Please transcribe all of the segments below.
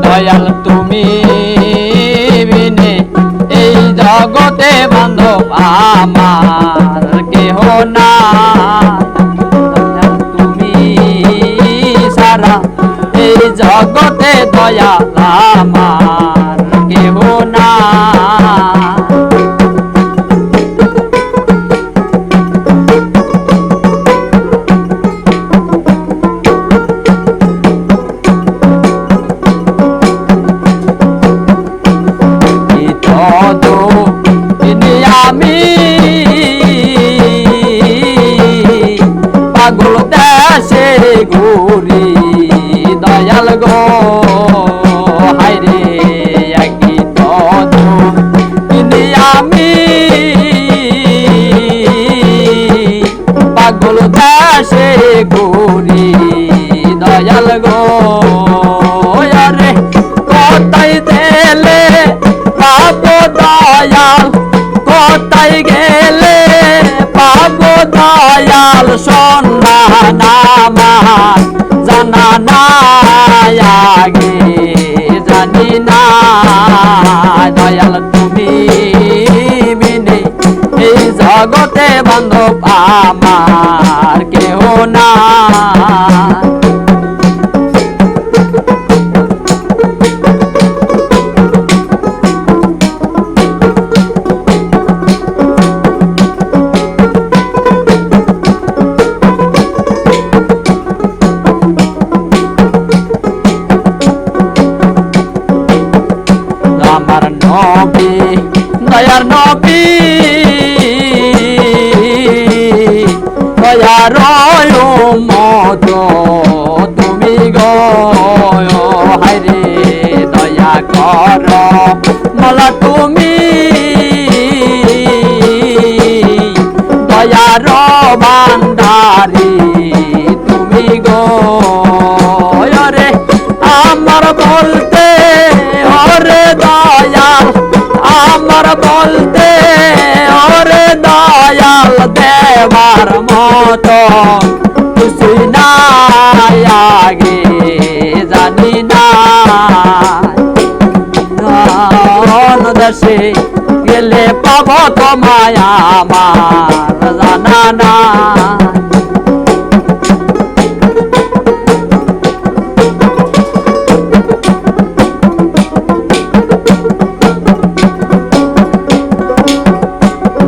দয়াল তুমি বিনে এই জগতে বান্ধব আমার কেহ না, তুমি সারা এই জগতে দয়াল আমার কেহ না। আমি পাগল দেশে ঘুরি দয়াল গো, হায়রে একই তো আমি পাগল দেশে ঘুরি দয়াল গো, আরে কোথায় দিলে পাবো দয়াল, কোথায় গেলে পাবো দয়াল সন্ধান আমার জানা নাই আগে জানি না। দয়াল তুমি বিনে এই জগতে বান্ধব আমার কেহ না। আমার নবী দয়ার নবী দয়ার মত তুমি গো, হায়রে দয়া কর মালা তুমি দয়ার ভান্ডারি তুমি গো, রে আমার বলতে ওরে দয়াল, আমার বলতে ওরে দয়াল দেবার মতো কিছুই নাই আগে জানি না। দেশে গেলে পাবো তোমায় আমার জানা না।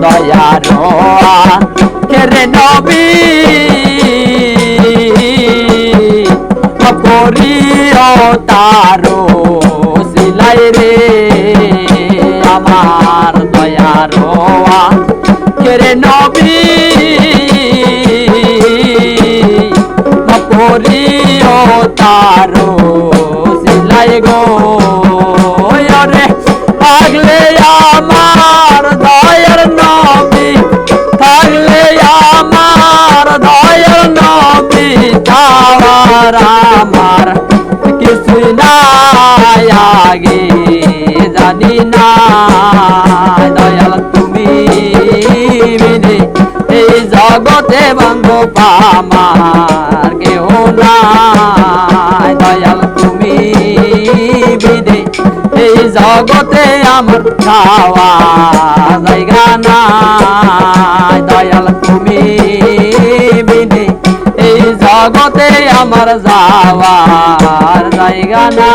দয়ার কেরে নবী করিও তারো সিলাই রে, আমার দয়ার কেরে নবী করিও তারো সিলাই গো, রে আগলে আমার দয়ার নবী থাকলে আমার দয়ার নবী তাওয়ার আমার কিছুই নাই আগে জানি না। দয়াল তুমি বিনে এই জগতে বান্ধব আমার কেহ না, দয়াল তুমি বিনে এই জগতে আমার যাওয়া জায়গা না। দয়াল তুমি বিনে এই জগতে আমার যাওয়ার জায়গা না।